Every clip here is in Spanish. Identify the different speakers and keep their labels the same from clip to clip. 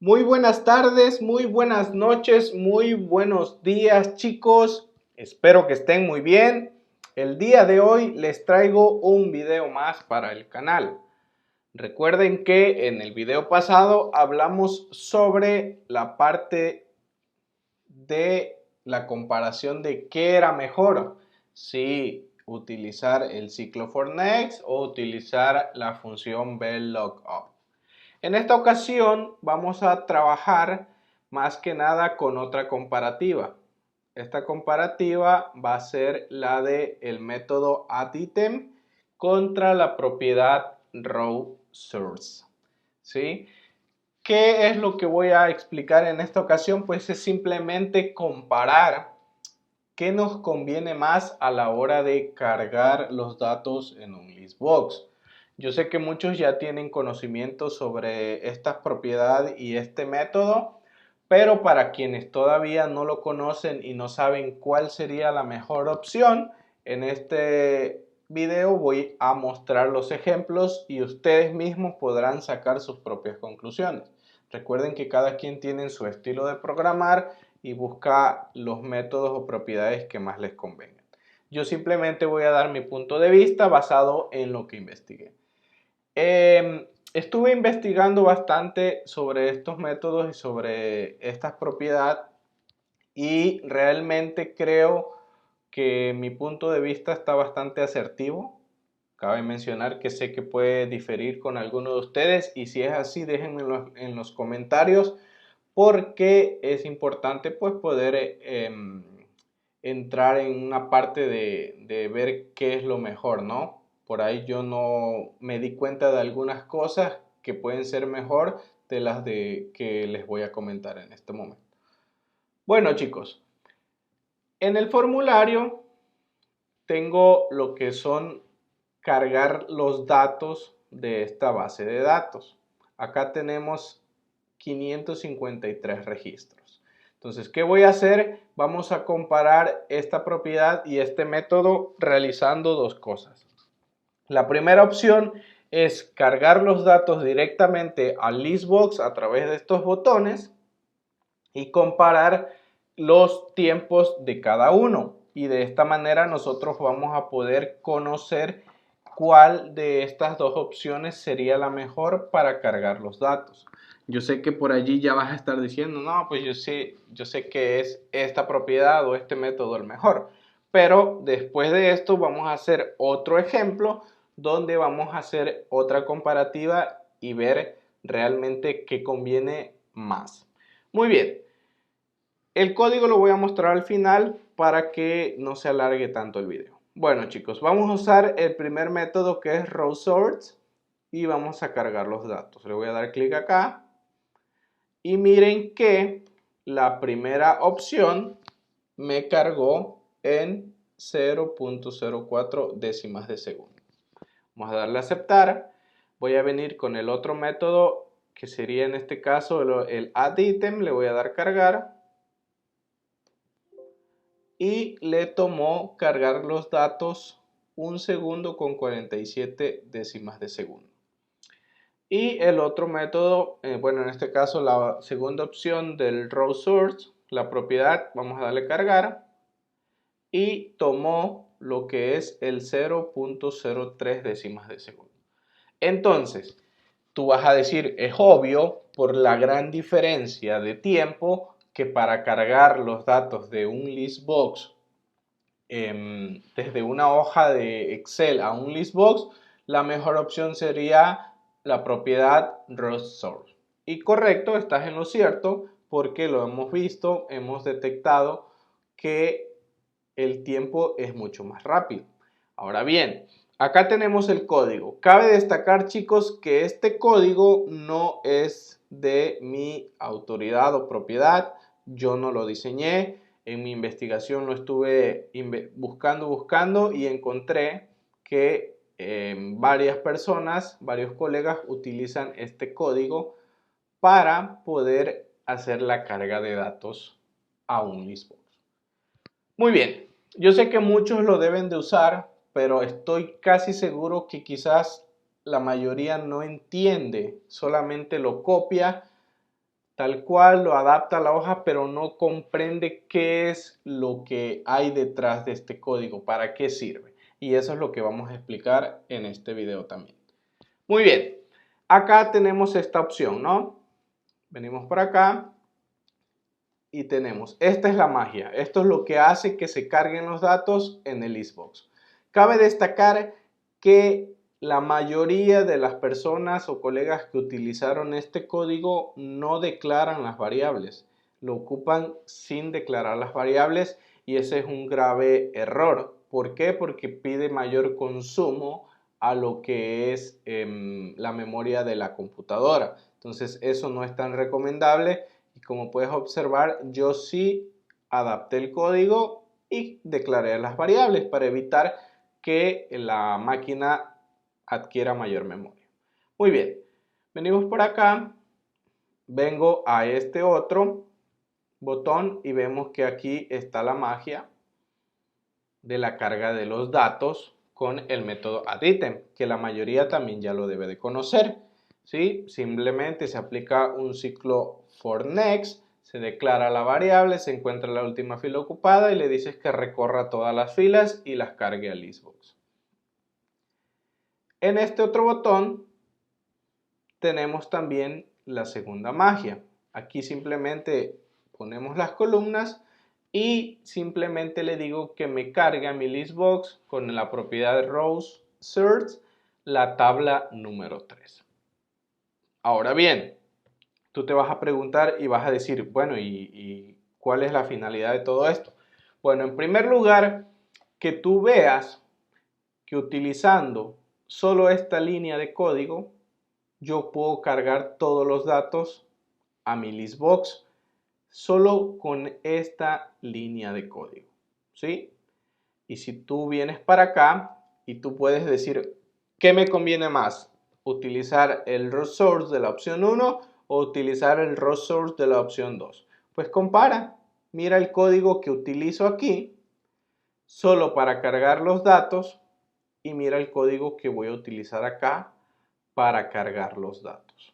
Speaker 1: Muy buenas tardes, muy buenas noches, muy buenos días, chicos. Espero que estén muy bien. El día de hoy les traigo un video más para el canal. Recuerden que en el video pasado hablamos sobre la parte de la comparación de qué era mejor, si utilizar el ciclo for next o utilizar la función bell lookup. En esta ocasión vamos a trabajar más que nada con otra comparativa. Esta comparativa va a ser la del método addItem contra la propiedad rowSource. ¿Sí? ¿Qué es lo que voy a explicar en esta ocasión? Pues es simplemente comparar qué nos conviene más a la hora de cargar los datos en un listbox. Yo sé que muchos ya tienen conocimiento sobre esta propiedad y este método, pero para quienes todavía no lo conocen y no saben cuál sería la mejor opción, en este video voy a mostrar los ejemplos y ustedes mismos podrán sacar sus propias conclusiones. Recuerden que cada quien tiene su estilo de programar y busca los métodos o propiedades que más les convengan. Yo simplemente voy a dar mi punto de vista basado en lo que investigué. Estuve investigando bastante sobre estos métodos y sobre estas propiedades y realmente creo que mi punto de vista está bastante asertivo. Cabe mencionar que sé que puede diferir con alguno de ustedes y si es así déjenmelo en los comentarios porque es importante pues poder entrar en una parte de ver qué es lo mejor, ¿no? Por ahí yo no me di cuenta de algunas cosas que pueden ser mejor de las que les voy a comentar en este momento. Bueno, chicos, en el formulario tengo lo que son cargar los datos de esta base de datos. Acá tenemos 553 registros. Entonces, ¿qué voy a hacer? Vamos a comparar esta propiedad y este método realizando dos cosas. La primera opción es cargar los datos directamente al listbox a través de estos botones y comparar los tiempos de cada uno. Y de esta manera nosotros vamos a poder conocer cuál de estas dos opciones sería la mejor para cargar los datos. Yo sé que por allí ya vas a estar diciendo, no, pues yo sé que es esta propiedad o este método el mejor. Pero después de esto vamos a hacer otro ejemplo donde vamos a hacer otra comparativa y ver realmente qué conviene más. Muy bien, el código lo voy a mostrar al final para que no se alargue tanto el video. Bueno chicos, vamos a usar el primer método que es rowSource y vamos a cargar los datos. Le voy a dar clic acá y miren que la primera opción me cargó en 0.04 décimas de segundo. Vamos a darle a aceptar. Voy a venir con el otro método que sería en este caso el addItem. Le voy a dar cargar. Y le tomó cargar los datos 1 segundo con 47 décimas de segundo. Y el otro método, bueno, en este caso la segunda opción del rowSource, la propiedad, vamos a darle cargar y tomó lo que es el 0.03 décimas de segundo. Entonces, tú vas a decir, es obvio por la gran diferencia de tiempo que para cargar los datos de un listbox desde una hoja de Excel a un listbox, la mejor opción sería la propiedad rowSource. Y correcto, estás en lo cierto porque lo hemos visto, hemos detectado que el tiempo es mucho más rápido. Ahora bien, acá tenemos el código. Cabe destacar, chicos, que este código no es de mi autoridad o propiedad. Yo no lo diseñé. En mi investigación lo estuve buscando y encontré que varias personas, varios colegas utilizan este código para poder hacer la carga de datos a un listbox. Muy bien, yo sé que muchos lo deben de usar, pero estoy casi seguro que quizás la mayoría no entiende, solamente lo copia tal cual, lo adapta a la hoja, pero no comprende qué es lo que hay detrás de este código, para qué sirve. Y eso es lo que vamos a explicar en este video también. Muy bien, acá tenemos esta opción, ¿no? Venimos por acá y tenemos, esta es la magia, esto es lo que hace que se carguen los datos en el Xbox. Cabe destacar que la mayoría de las personas o colegas que utilizaron este código no declaran las variables, lo ocupan sin declarar las variables y ese es un grave error. ¿Por qué? Porque pide mayor consumo a lo que es la memoria de la computadora. Entonces eso no es tan recomendable. Y como puedes observar, yo sí adapté el código y declaré las variables para evitar que la máquina adquiera mayor memoria. Muy bien, venimos por acá, vengo a este otro botón y vemos que aquí está la magia de la carga de los datos con el método addItem, que la mayoría también ya lo debe de conocer. ¿Sí? Simplemente se aplica un ciclo for next, se declara la variable, se encuentra la última fila ocupada y le dices que recorra todas las filas y las cargue al Xbox. En este otro botón tenemos también la segunda magia. Aquí simplemente ponemos las columnas y simplemente le digo que me cargue a mi listbox con la propiedad rows search la tabla número 3. Ahora bien, tú te vas a preguntar y vas a decir, bueno, ¿y cuál es la finalidad de todo esto? Bueno, en primer lugar, que tú veas que utilizando solo esta línea de código, yo puedo cargar todos los datos a mi listbox solo con esta línea de código, ¿sí? Y si tú vienes para acá y tú puedes decir, ¿qué me conviene más? ¿Utilizar el raw source de la opción 1 o utilizar el raw source de la opción 2? Pues compara, mira el código que utilizo aquí solo para cargar los datos y mira el código que voy a utilizar acá para cargar los datos.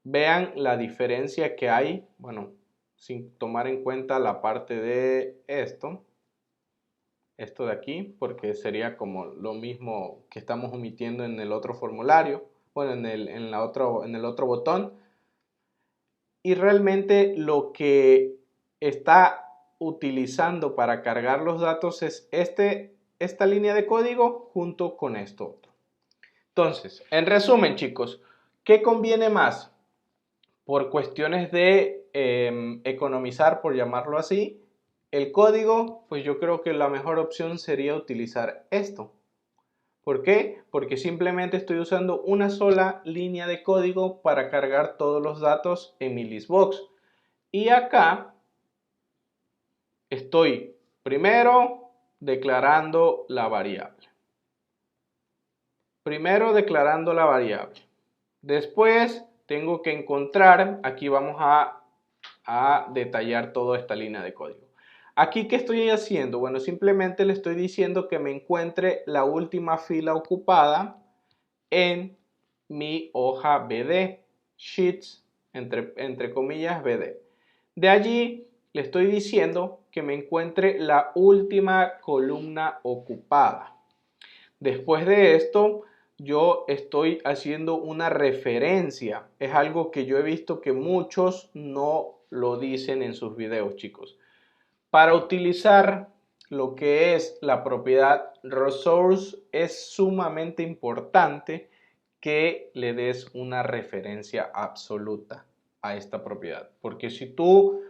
Speaker 1: Vean la diferencia que hay, bueno, sin tomar en cuenta la parte de esto de aquí, porque sería como lo mismo que estamos omitiendo en el otro formulario, bueno, en el otro botón. Y realmente lo que está utilizando para cargar los datos es esta línea de código junto con esto otro. Entonces, en resumen, chicos, ¿qué conviene más? Por cuestiones de economizar, por llamarlo así, el código, pues yo creo que la mejor opción sería utilizar esto. ¿Por qué? Porque simplemente estoy usando una sola línea de código para cargar todos los datos en mi listbox. Y acá estoy primero declarando la variable. Después tengo que encontrar, aquí vamos a detallar toda esta línea de código. Aquí, ¿qué estoy haciendo? Bueno, simplemente le estoy diciendo que me encuentre la última fila ocupada en mi hoja BD, Sheets, entre comillas, BD. De allí le estoy diciendo que me encuentre la última columna ocupada. Después de esto, yo estoy haciendo una referencia. Es algo que yo he visto que muchos no lo dicen en sus videos, chicos. Para utilizar lo que es la propiedad resource es sumamente importante que le des una referencia absoluta a esta propiedad. Porque si tú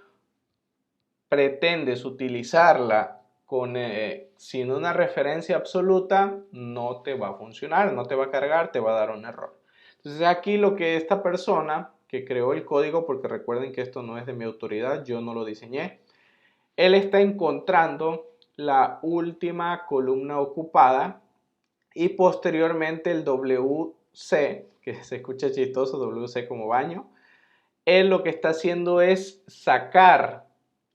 Speaker 1: pretendes utilizarla sin una referencia absoluta, no te va a funcionar, no te va a cargar, te va a dar un error. Entonces aquí lo que esta persona que creó el código, porque recuerden que esto no es de mi autoridad, yo no lo diseñé, él está encontrando la última columna ocupada y posteriormente el WC, que se escucha chistoso, WC como baño, él lo que está haciendo es sacar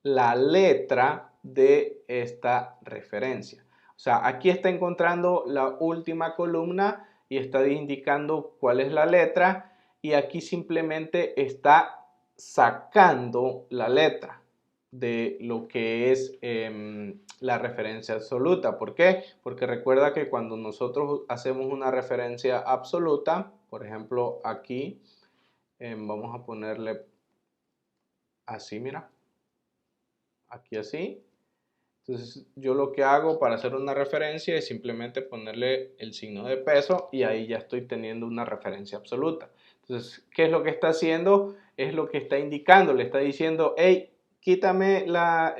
Speaker 1: la letra de esta referencia. O sea, aquí está encontrando la última columna y está indicando cuál es la letra y aquí simplemente está sacando la letra de lo que es la referencia absoluta. ¿Por qué? Porque recuerda que cuando nosotros hacemos una referencia absoluta, por ejemplo aquí, vamos a ponerle así, mira, aquí así. Entonces yo lo que hago para hacer una referencia es simplemente ponerle el signo de peso y ahí ya estoy teniendo una referencia absoluta. Entonces, ¿qué es lo que está haciendo? Es lo que está indicando, le está diciendo, hey, quítame la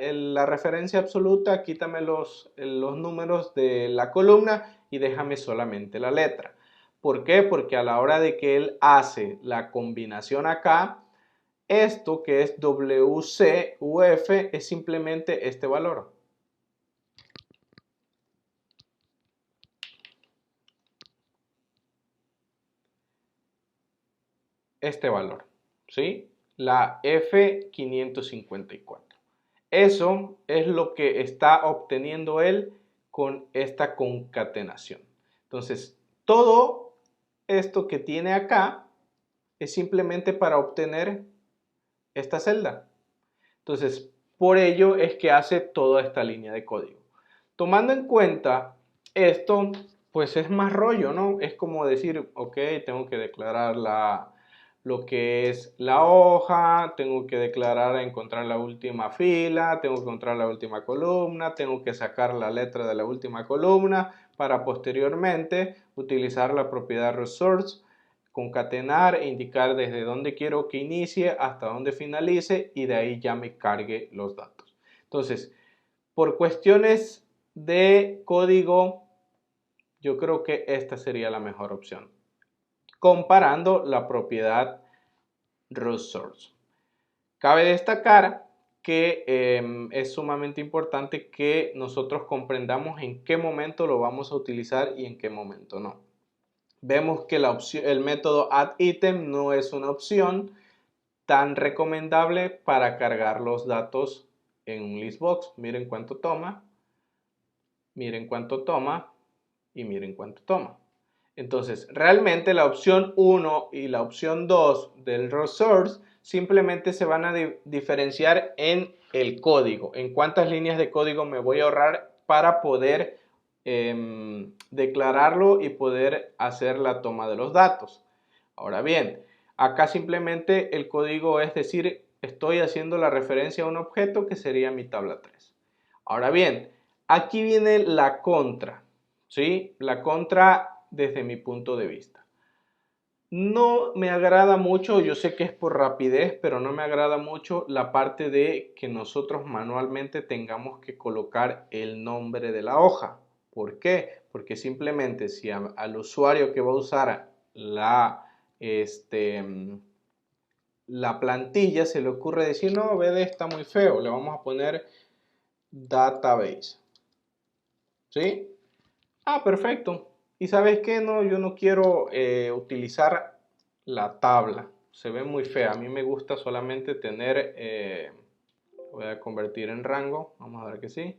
Speaker 1: referencia absoluta, quítame los números de la columna y déjame solamente la letra. ¿Por qué? Porque a la hora de que él hace la combinación acá, esto que es WCUF es simplemente este valor. Este valor, ¿sí? La F554. Eso es lo que está obteniendo él con esta concatenación. Entonces, todo esto que tiene acá es simplemente para obtener esta celda. Entonces, por ello es que hace toda esta línea de código. Tomando en cuenta esto, pues es más rollo, ¿no? Es como decir, ok, tengo que declarar lo que es la hoja, tengo que declarar encontrar la última fila, tengo que encontrar la última columna, tengo que sacar la letra de la última columna para posteriormente utilizar la propiedad resource, concatenar e indicar desde dónde quiero que inicie hasta dónde finalice y de ahí ya me cargue los datos. Entonces, por cuestiones de código, yo creo que esta sería la mejor opción, comparando la propiedad resource. Cabe destacar que es sumamente importante que nosotros comprendamos en qué momento lo vamos a utilizar y en qué momento no. Vemos que el método addItem no es una opción tan recomendable para cargar los datos en un listbox. Miren cuánto toma, miren cuánto toma y miren cuánto toma. Entonces, realmente la opción 1 y la opción 2 del resource simplemente se van a diferenciar en el código, en cuántas líneas de código me voy a ahorrar para poder declararlo y poder hacer la toma de los datos. Ahora bien, acá simplemente el código es decir, estoy haciendo la referencia a un objeto que sería mi tabla 3. Ahora bien, aquí viene la contra, ¿sí? La contra desde mi punto de vista. No me agrada mucho, yo sé que es por rapidez, pero no me agrada mucho la parte de que nosotros manualmente tengamos que colocar el nombre de la hoja. ¿Por qué? Porque simplemente si al usuario que va a usar la plantilla se le ocurre decir, no, BD está muy feo, le vamos a poner database. ¿Sí? Ah, perfecto. ¿Y sabes qué? No, yo no quiero utilizar la tabla. Se ve muy fea. A mí me gusta solamente tener, voy a convertir en rango. Vamos a ver que sí.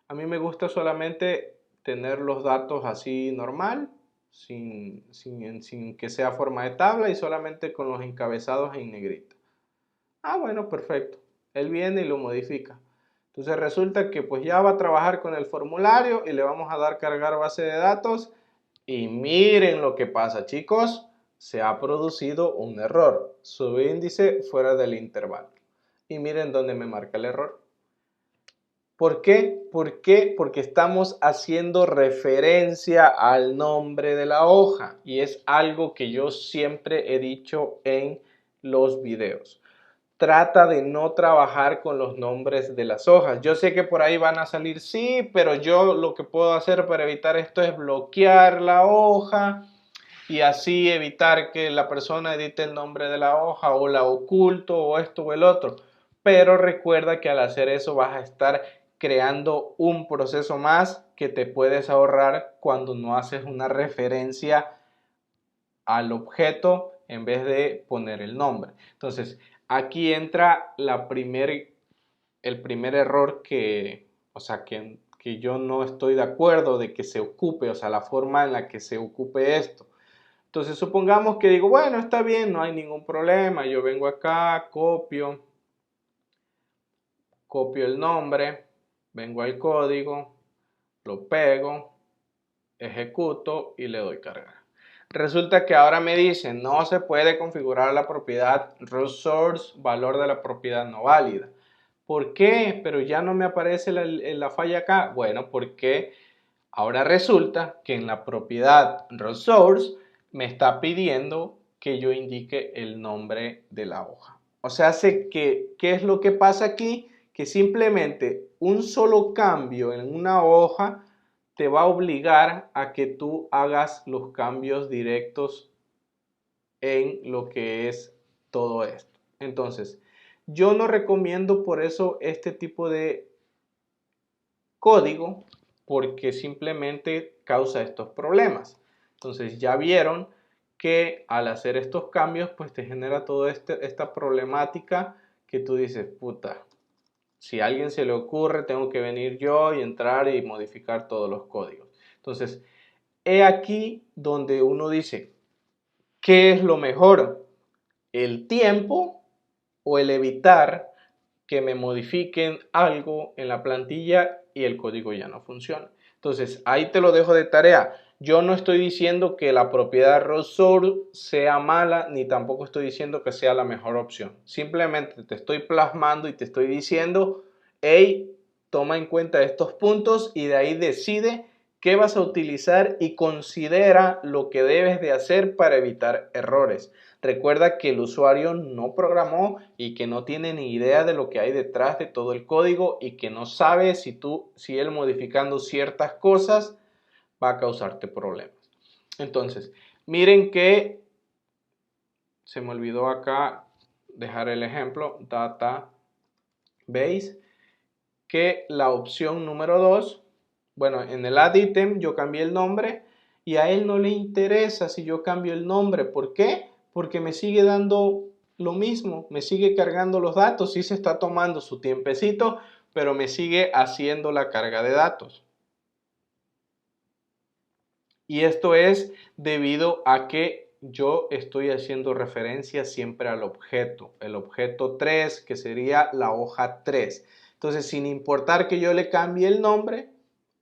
Speaker 1: A mí me gusta solamente tener los datos así normal, sin que sea forma de tabla y solamente con los encabezados en negrita. Ah, bueno, perfecto. Él viene y lo modifica. Entonces resulta que pues ya va a trabajar con el formulario y le vamos a dar cargar base de datos y miren lo que pasa, chicos. Se ha producido un error. Subíndice fuera del intervalo. Y miren dónde me marca el error. ¿Por qué? ¿Por qué? Porque estamos haciendo referencia al nombre de la hoja y es algo que yo siempre he dicho en los videos. Trata de no trabajar con los nombres de las hojas. Yo sé que por ahí van a salir sí, pero yo lo que puedo hacer para evitar esto es bloquear la hoja y así evitar que la persona edite el nombre de la hoja o la oculto o esto o el otro. Pero recuerda que al hacer eso vas a estar creando un proceso más que te puedes ahorrar cuando no haces una referencia al objeto en vez de poner el nombre. Entonces, aquí entra el primer error que yo no estoy de acuerdo de que se ocupe, o sea, la forma en la que se ocupe esto. Entonces supongamos que digo, bueno, está bien, no hay ningún problema. Yo vengo acá, copio el nombre, vengo al código, lo pego, ejecuto y le doy cargar. Resulta que ahora me dice, no se puede configurar la propiedad RewSource, valor de la propiedad no válida. ¿Por qué? Pero ya no me aparece la falla acá. Bueno, porque ahora resulta que en la propiedad RewSource me está pidiendo que yo indique el nombre de la hoja. O sea, ¿qué es lo que pasa aquí? Que simplemente un solo cambio en una hoja te va a obligar a que tú hagas los cambios directos en lo que es todo esto. Entonces, yo no recomiendo por eso este tipo de código porque simplemente causa estos problemas. Entonces, ya vieron que al hacer estos cambios, pues te genera toda esta problemática que tú dices, puta, si a alguien se le ocurre, tengo que venir yo y entrar y modificar todos los códigos. Entonces, he aquí donde uno dice, ¿qué es lo mejor? ¿El tiempo o el evitar que me modifiquen algo en la plantilla y el código ya no funciona? Entonces, ahí te lo dejo de tarea. Yo no estoy diciendo que la propiedad RewSource sea mala, ni tampoco estoy diciendo que sea la mejor opción. Simplemente te estoy plasmando y te estoy diciendo, hey, toma en cuenta estos puntos y de ahí decide qué vas a utilizar y considera lo que debes de hacer para evitar errores. Recuerda que el usuario no programó y que no tiene ni idea de lo que hay detrás de todo el código y que no sabe si él modificando ciertas cosas va a causarte problemas. Entonces, miren que se me olvidó acá dejar el ejemplo, database, que la opción número 2, bueno, en el add item yo cambié el nombre y a él no le interesa si yo cambio el nombre. ¿Por qué? Porque me sigue dando lo mismo, me sigue cargando los datos, sí se está tomando su tiempecito, pero me sigue haciendo la carga de datos. Y esto es debido a que yo estoy haciendo referencia siempre al objeto, el objeto 3, que sería la hoja 3. Entonces, sin importar que yo le cambie el nombre,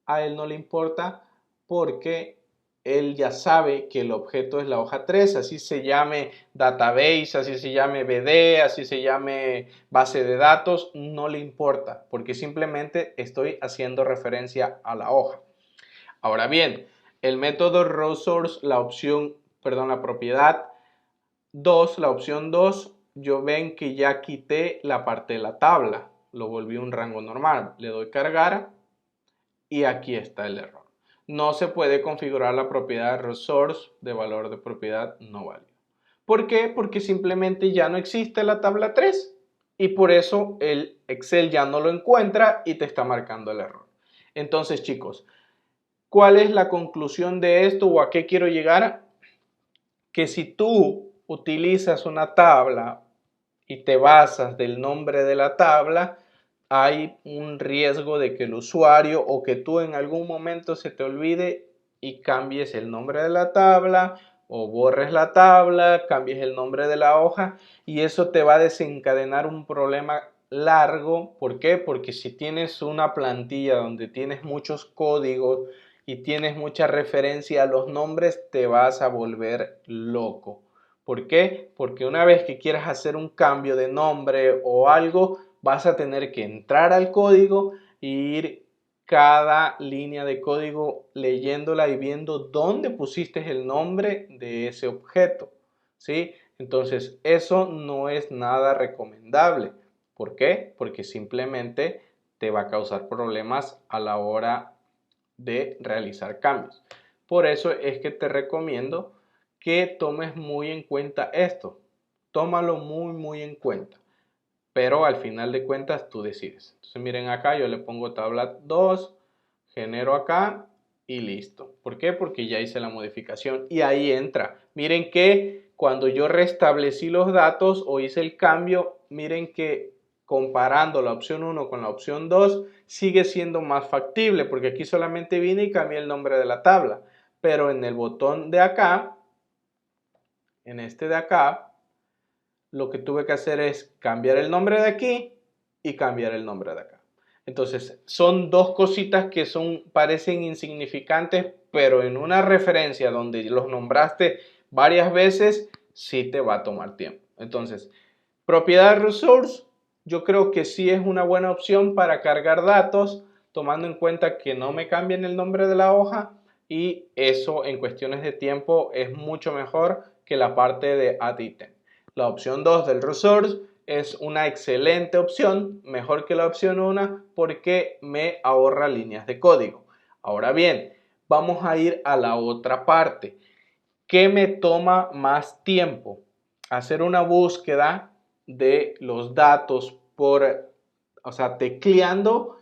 Speaker 1: a él no le importa porque él ya sabe que el objeto es la hoja 3, así se llame database, así se llame BD, así se llame base de datos, no le importa porque simplemente estoy haciendo referencia a la hoja. Ahora bien, el método RewSource, la propiedad 2, la opción 2, yo ven que ya quité la parte de la tabla, lo volví un rango normal, le doy cargar y aquí está el error. No se puede configurar la propiedad RewSource de valor de propiedad no válido. ¿Por qué? Porque simplemente ya no existe la tabla 3 y por eso el Excel ya no lo encuentra y te está marcando el error. Entonces, chicos, ¿cuál es la conclusión de esto o a qué quiero llegar? Que si tú utilizas una tabla y te basas del nombre de la tabla, hay un riesgo de que el usuario o que tú en algún momento se te olvide y cambies el nombre de la tabla o borres la tabla, cambies el nombre de la hoja y eso te va a desencadenar un problema largo. ¿Por qué? Porque si tienes una plantilla donde tienes muchos códigos y tienes mucha referencia a los nombres, te vas a volver loco. ¿Por qué? Porque una vez que quieras hacer un cambio de nombre o algo, vas a tener que entrar al código e ir cada línea de código leyéndola y viendo dónde pusiste el nombre de ese objeto, ¿sí? Entonces, eso no es nada recomendable. ¿Por qué? Porque simplemente te va a causar problemas a la hora de realizar cambios. Por eso es que te recomiendo que tomes muy en cuenta esto. Tómalo muy en cuenta. Pero al final de cuentas tú decides. Entonces miren acá, yo le pongo tabla 2, genero acá y listo. ¿Por qué? Porque ya hice la modificación y ahí entra. Miren que cuando yo restablecí los datos o hice el cambio, miren que comparando la opción 1 con la opción 2 sigue siendo más factible porque aquí solamente vine y cambié el nombre de la tabla. Pero en el botón de acá en este de acá, lo que tuve que hacer es cambiar el nombre de aquí y cambiar el nombre de acá. Entonces, son dos cositas que parecen insignificantes, pero en una referencia donde los nombraste varias veces, sí te va a tomar tiempo. Entonces, propiedad resource, yo creo que sí es una buena opción para cargar datos, tomando en cuenta que no me cambien el nombre de la hoja, y eso en cuestiones de tiempo es mucho mejor que la parte de add item. La opción 2 del resource es una excelente opción, mejor que la opción 1 porque me ahorra líneas de código. Ahora bien, vamos a ir a la otra parte. ¿Qué me toma más tiempo? Hacer una búsqueda de los datos tecleando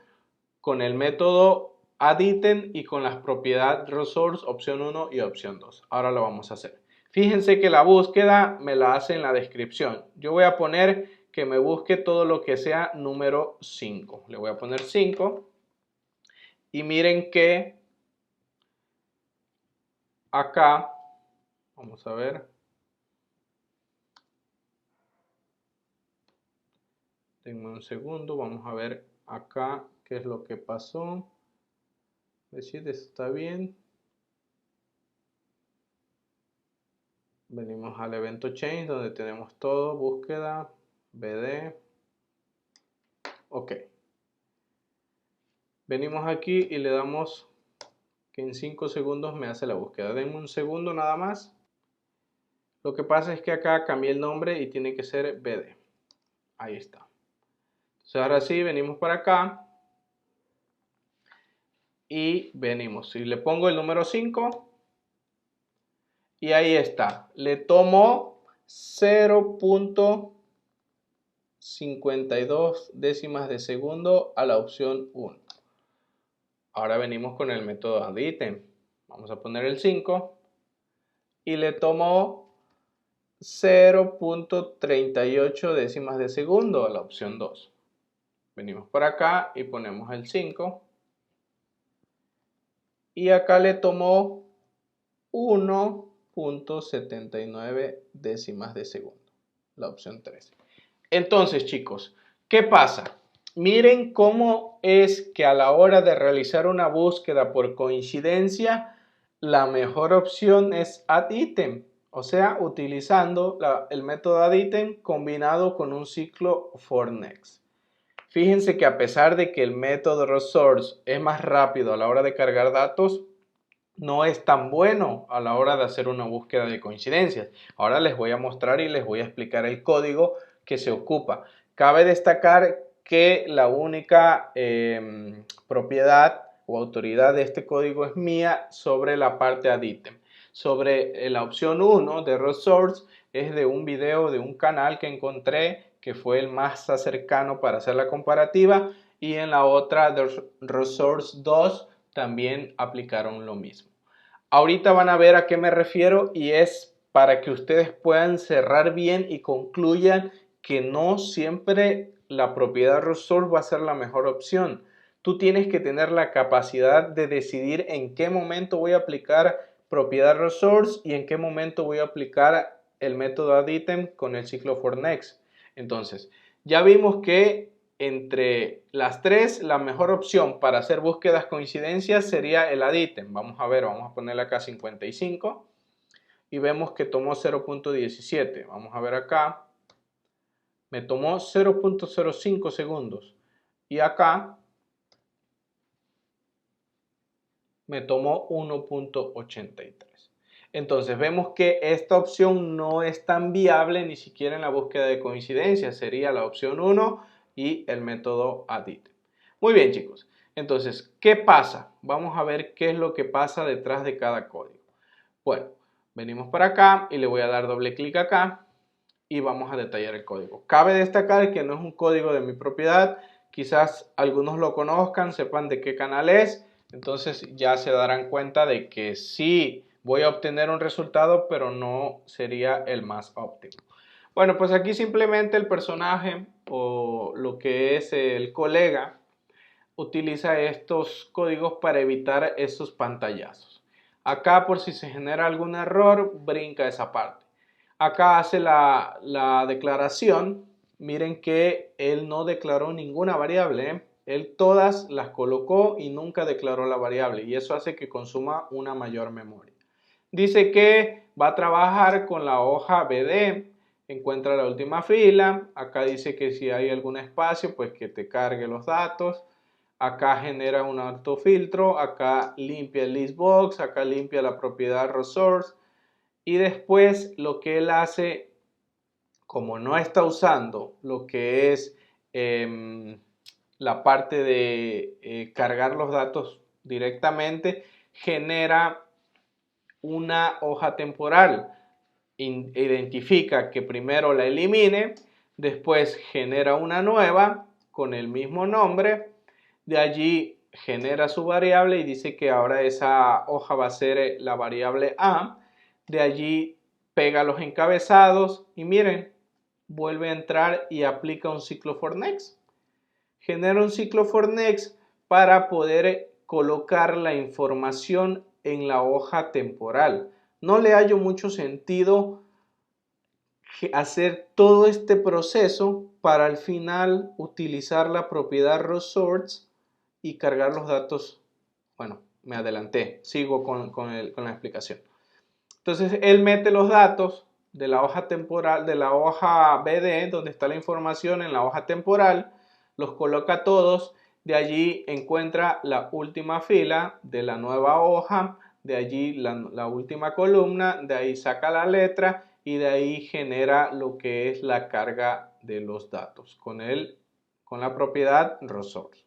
Speaker 1: con el método addItem y con las propiedades resource opción 1 y opción 2. Ahora lo vamos a hacer. Fíjense que la búsqueda me la hace en la descripción. Yo voy a poner que me busque todo lo que sea número 5. Le voy a poner 5 y miren que acá, vamos a ver, denme un segundo, vamos a ver acá qué es lo que pasó. Decir, está bien. Venimos al evento change donde tenemos todo, búsqueda, BD. Ok. Venimos aquí y le damos que en 5 segundos me hace la búsqueda. Denme un segundo nada más. Lo que pasa es que acá cambié el nombre y tiene que ser BD. Ahí está. Entonces ahora sí, venimos para acá. Y venimos. Si le pongo el número 5. Y ahí está. Le tomo 0.52 décimas de segundo a la opción 1. Ahora venimos con el método addItem. Vamos a poner el 5 y le tomo 0.38 décimas de segundo a la opción 2. Venimos por acá y ponemos el 5 y acá le tomo 1.79 décimas de segundo, la opción 3. Entonces, chicos, ¿qué pasa? Miren cómo es que a la hora de realizar una búsqueda por coincidencia, la mejor opción es addItem, o sea, utilizando el método addItem combinado con un ciclo for next. Fíjense que a pesar de que el método resource es más rápido a la hora de cargar datos, no es tan bueno a la hora de hacer una búsqueda de coincidencias. Ahora les voy a mostrar y les voy a explicar el código que se ocupa. Cabe destacar que la única propiedad o autoridad de este código es mía sobre la parte addItem. Sobre la opción 1 de resource es de un video de un canal que encontré que fue el más cercano para hacer la comparativa, y en la otra de resource 2 también aplicaron lo mismo. Ahorita van a ver a qué me refiero y es para que ustedes puedan cerrar bien y concluyan que no siempre la propiedad resource va a ser la mejor opción. Tú tienes que tener la capacidad de decidir en qué momento voy a aplicar propiedad resource y en qué momento voy a aplicar el método addItem con el ciclo for next. Entonces, ya vimos que entre las tres, la mejor opción para hacer búsquedas coincidencias sería el addItem. Vamos a ver, vamos a ponerle acá 55 y vemos que tomó 0.17. Vamos a ver acá, me tomó 0.05 segundos y acá me tomó 1.83. Entonces vemos que esta opción no es tan viable ni siquiera en la búsqueda de coincidencias. Sería la opción 1 y el método addItem. Muy bien, chicos. Entonces, ¿qué pasa? Vamos a ver qué es lo que pasa detrás de cada código. Bueno, venimos para acá y le voy a dar doble clic acá y vamos a detallar el código. Cabe destacar que no es un código de mi propiedad. Quizás algunos lo conozcan, sepan de qué canal es. Entonces ya se darán cuenta de que sí voy a obtener un resultado, pero no sería el más óptimo. Bueno, pues aquí simplemente el personaje o lo que es el colega utiliza estos códigos para evitar esos pantallazos. Acá, por si se genera algún error, brinca esa parte. Acá hace la declaración. Miren que él no declaró ninguna variable, ¿eh? Él todas las colocó y nunca declaró la variable, y eso hace que consuma una mayor memoria. Dice que va a trabajar con la hoja BD, encuentra la última fila, acá dice que si hay algún espacio, pues que te cargue los datos, acá genera un autofiltro, acá limpia el listbox, acá limpia la propiedad resource, y después lo que él hace, como no está usando lo que es la parte de cargar los datos directamente, genera una hoja temporal. Identifica que primero la elimine, después genera una nueva con el mismo nombre, de allí genera su variable y dice que ahora esa hoja va a ser la variable A, de allí pega los encabezados y miren, vuelve a entrar y aplica un ciclo for next. Genera un ciclo for next para poder colocar la información en la hoja temporal. No le hallo mucho sentido hacer todo este proceso para al final utilizar la propiedad resource y cargar los datos. Bueno, me adelanté, sigo con la explicación. Entonces él mete los datos de la hoja temporal, de la hoja BD, donde está la información en la hoja temporal, los coloca todos, de allí encuentra la última fila de la nueva hoja, de allí la última columna, de ahí saca la letra y de ahí genera lo que es la carga de los datos con la propiedad resource.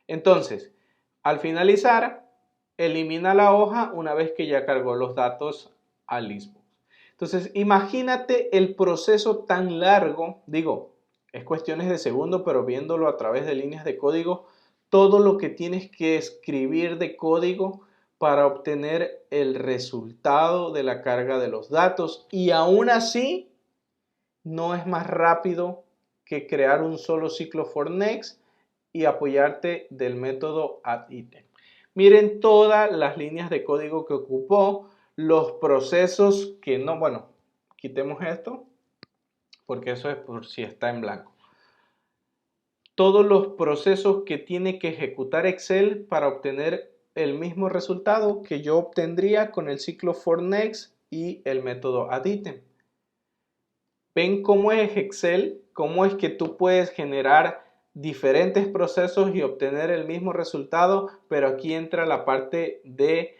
Speaker 1: Entonces, al finalizar, elimina la hoja una vez que ya cargó los datos al listbox. Entonces, imagínate el proceso tan largo, digo, es cuestiones de segundo, pero viéndolo a través de líneas de código, todo lo que tienes que escribir de código para obtener el resultado de la carga de los datos, y aún así no es más rápido que crear un solo ciclo for next y apoyarte del método addItem. Miren todas las líneas de código que ocupó, los procesos que no, bueno, quitemos esto porque eso es por si está en blanco. Todos los procesos que tiene que ejecutar Excel para obtener el mismo resultado que yo obtendría con el ciclo for next y el método addItem. ¿Ven cómo es Excel? ¿Cómo es que tú puedes generar diferentes procesos y obtener el mismo resultado? Pero aquí entra la parte de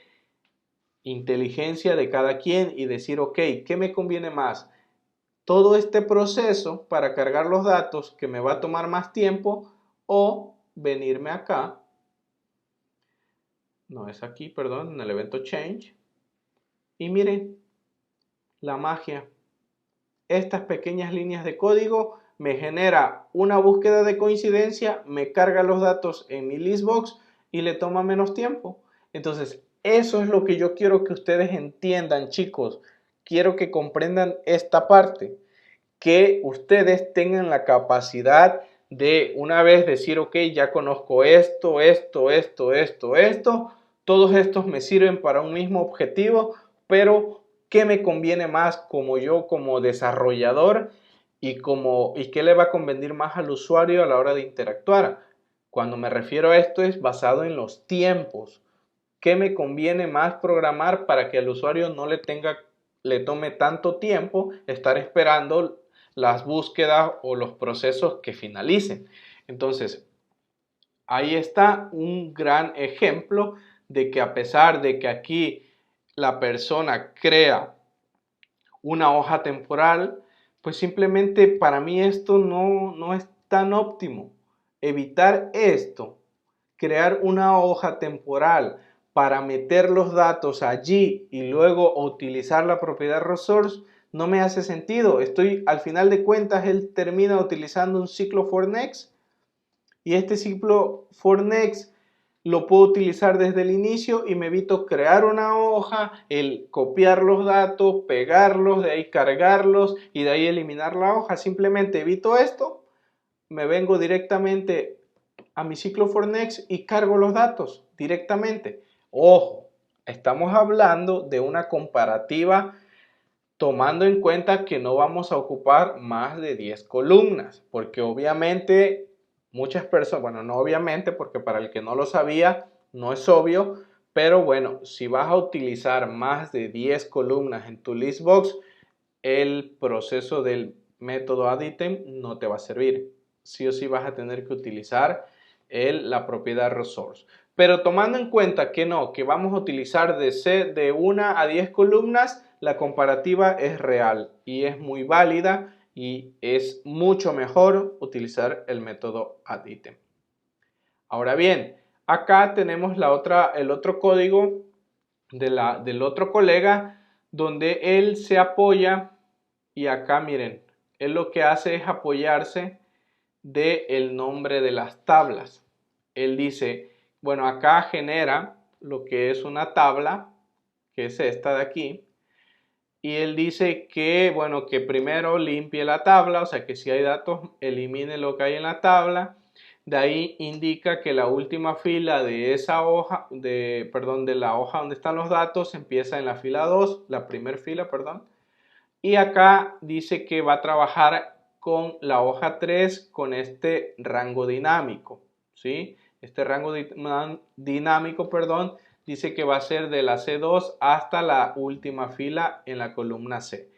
Speaker 1: inteligencia de cada quien y decir, ok, ¿qué me conviene más? Todo este proceso para cargar los datos que me va a tomar más tiempo, o venirme acá, no es aquí, perdón, en el evento change, y miren la magia. Estas pequeñas líneas de código me genera una búsqueda de coincidencia, me carga los datos en mi listbox y le toma menos tiempo. Entonces, eso es lo que yo quiero que ustedes entiendan, chicos. Quiero que comprendan esta parte, que ustedes tengan la capacidad de una vez decir, ok, ya conozco esto, todos estos me sirven para un mismo objetivo, pero ¿qué me conviene más como desarrollador y qué le va a convenir más al usuario a la hora de interactuar? Cuando me refiero a esto es basado en los tiempos. ¿Qué me conviene más programar para que al usuario no le tome tanto tiempo estar esperando las búsquedas o los procesos que finalicen? Entonces, ahí está un gran ejemplo de que a pesar de que aquí la persona crea una hoja temporal, pues simplemente para mí esto no es tan óptimo. Evitar esto, crear una hoja temporal para meter los datos allí y luego utilizar la propiedad resource, no me hace sentido. Al final de cuentas, él termina utilizando un ciclo for next, y este ciclo for next lo puedo utilizar desde el inicio y me evito crear una hoja, el copiar los datos, pegarlos, de ahí cargarlos y de ahí eliminar la hoja. Simplemente evito esto, me vengo directamente a mi ciclo for next y cargo los datos directamente. Ojo, estamos hablando de una comparativa tomando en cuenta que no vamos a ocupar más de 10 columnas, porque obviamente muchas personas, bueno, no obviamente, porque para el que no lo sabía, no es obvio, pero bueno, si vas a utilizar más de 10 columnas en tu listbox, el proceso del método addItem no te va a servir. Sí o sí vas a tener que utilizar la propiedad resource. Pero tomando en cuenta que no, que vamos a utilizar de 1 a 10 columnas, la comparativa es real y es muy válida y es mucho mejor utilizar el método addItem. Ahora bien, acá tenemos el otro código del otro colega donde él se apoya y acá miren, él lo que hace es apoyarse del nombre de las tablas. Él dice, bueno, acá genera lo que es una tabla, que es esta de aquí, y él dice que, bueno, que primero limpie la tabla, o sea que si hay datos, elimine lo que hay en la tabla. De ahí indica que la última fila de esa hoja, de la hoja donde están los datos, empieza en la fila 2, la primera fila, perdón. Y acá dice que va a trabajar con la hoja 3 con este rango dinámico, ¿sí? Este rango dinámico, perdón, dice que va a ser de la C2 hasta la última fila en la columna C.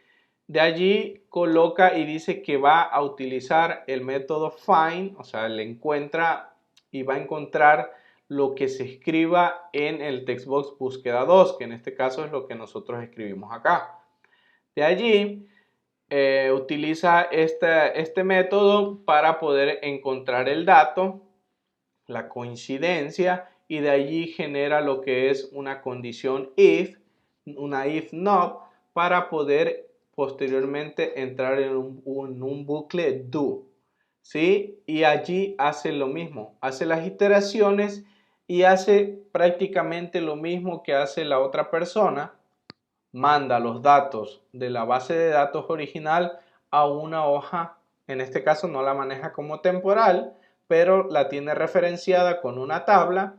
Speaker 1: De allí coloca y dice que va a utilizar el método find, o sea, le encuentra y va a encontrar lo que se escriba en el textbox búsqueda 2, que en este caso es lo que nosotros escribimos acá. De allí utiliza este método para poder encontrar el dato, la coincidencia, y de allí genera lo que es una condición if, una if not, para poder posteriormente entrar en un bucle do. ¿Sí? Y allí hace lo mismo, hace las iteraciones y hace prácticamente lo mismo que hace la otra persona, manda los datos de la base de datos original a una hoja, en este caso no la maneja como temporal, pero la tiene referenciada con una tabla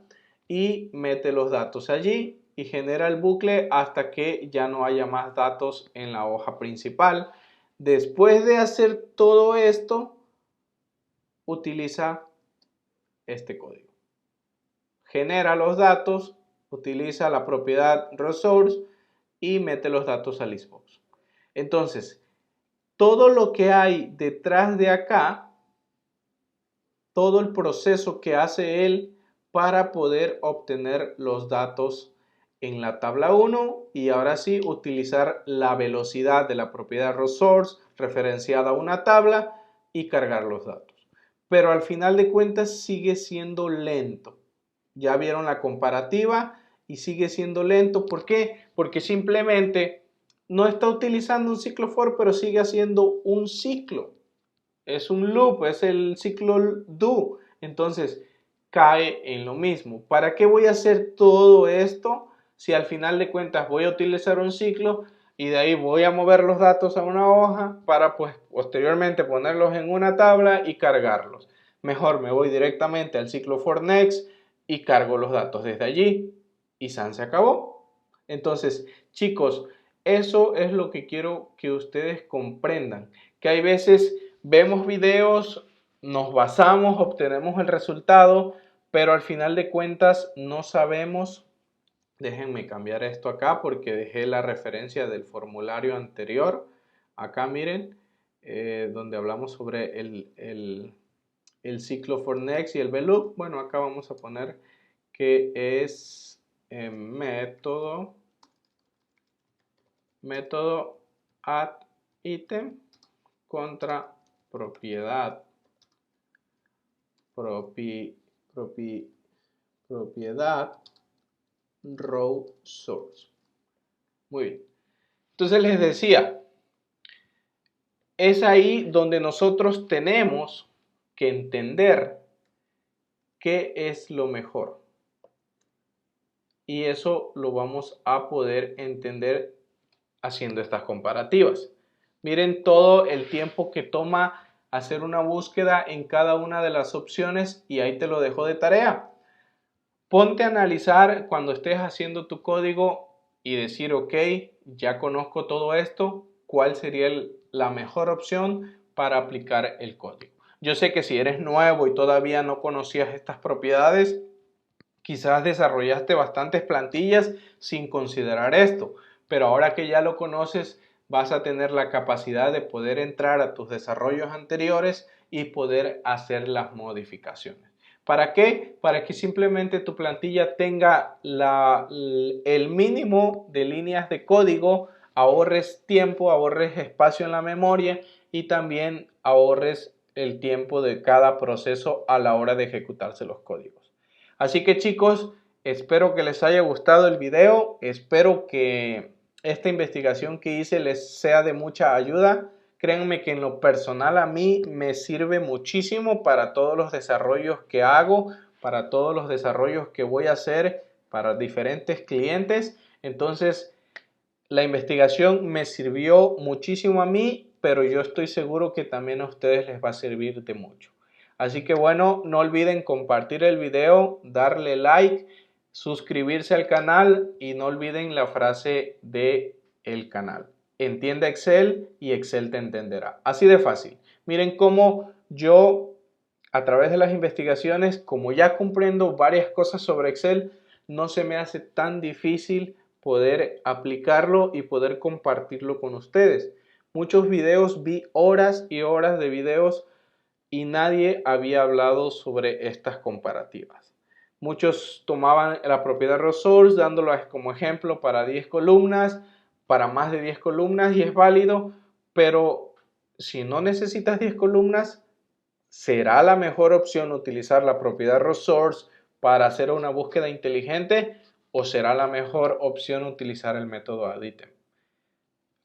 Speaker 1: y mete los datos allí y genera el bucle hasta que ya no haya más datos en la hoja principal. Después de hacer todo esto, utiliza este código. Genera los datos, utiliza la propiedad resource y mete los datos a listbox. Entonces, todo lo que hay detrás de acá, todo el proceso que hace él para poder obtener los datos en la tabla 1 y ahora sí utilizar la velocidad de la propiedad resource referenciada a una tabla y cargar los datos. Pero al final de cuentas sigue siendo lento. Ya vieron la comparativa y sigue siendo lento. ¿Por qué? Porque simplemente no está utilizando un ciclo for, pero sigue haciendo un ciclo. Es un loop, es el ciclo do. Entonces, cae en lo mismo. ¿Para qué voy a hacer todo esto si al final de cuentas voy a utilizar un ciclo y de ahí voy a mover los datos a una hoja para pues posteriormente ponerlos en una tabla y cargarlos? Mejor me voy directamente al ciclo for next y cargo los datos desde allí y se acabó. Entonces, chicos, eso es lo que quiero que ustedes comprendan, que hay veces vemos videos, nos basamos, obtenemos el resultado, pero al final de cuentas no sabemos. Déjenme cambiar esto acá porque dejé la referencia del formulario anterior. Acá miren, donde hablamos sobre el ciclo for next y el VLOOP. Bueno, acá vamos a poner que es método add item contra propiedad row source. Muy bien. Entonces les decía, es ahí donde nosotros tenemos que entender qué es lo mejor. Y eso lo vamos a poder entender haciendo estas comparativas. Miren todo el tiempo que toma hacer una búsqueda en cada una de las opciones y ahí te lo dejo de tarea. Ponte a analizar cuando estés haciendo tu código y decir, ok, ya conozco todo esto, ¿cuál sería la mejor opción para aplicar el código? Yo sé que si eres nuevo y todavía no conocías estas propiedades, quizás desarrollaste bastantes plantillas sin considerar esto, pero ahora que ya lo conoces, vas a tener la capacidad de poder entrar a tus desarrollos anteriores y poder hacer las modificaciones. ¿Para qué? Para que simplemente tu plantilla tenga el mínimo de líneas de código, ahorres tiempo, ahorres espacio en la memoria y también ahorres el tiempo de cada proceso a la hora de ejecutarse los códigos. Así que chicos, espero que les haya gustado el video, espero que esta investigación que hice les sea de mucha ayuda. Créanme que en lo personal a mí me sirve muchísimo para todos los desarrollos que hago, para todos los desarrollos que voy a hacer para diferentes clientes. Entonces, la investigación me sirvió muchísimo a mí, pero yo estoy seguro que también a ustedes les va a servir de mucho. Así que bueno, no olviden compartir el video, darle like, suscribirse al canal y no olviden la frase del canal. Entiende Excel y Excel te entenderá. Así de fácil. Miren cómo yo, a través de las investigaciones, como ya comprendo varias cosas sobre Excel, no se me hace tan difícil poder aplicarlo y poder compartirlo con ustedes. Muchos videos, vi horas y horas de videos y nadie había hablado sobre estas comparativas. Muchos tomaban la propiedad resource dándola como ejemplo para 10 columnas, para más de 10 columnas y es válido, pero si no necesitas 10 columnas, ¿será la mejor opción utilizar la propiedad resource para hacer una búsqueda inteligente o será la mejor opción utilizar el método add-item?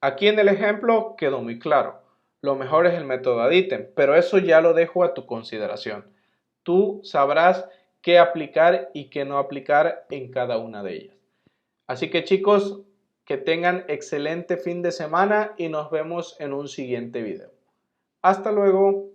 Speaker 1: Aquí en el ejemplo quedó muy claro. Lo mejor es el método add-item, pero eso ya lo dejo a tu consideración. Tú sabrás qué aplicar y qué no aplicar en cada una de ellas. Así que chicos, que tengan excelente fin de semana y nos vemos en un siguiente video. Hasta luego.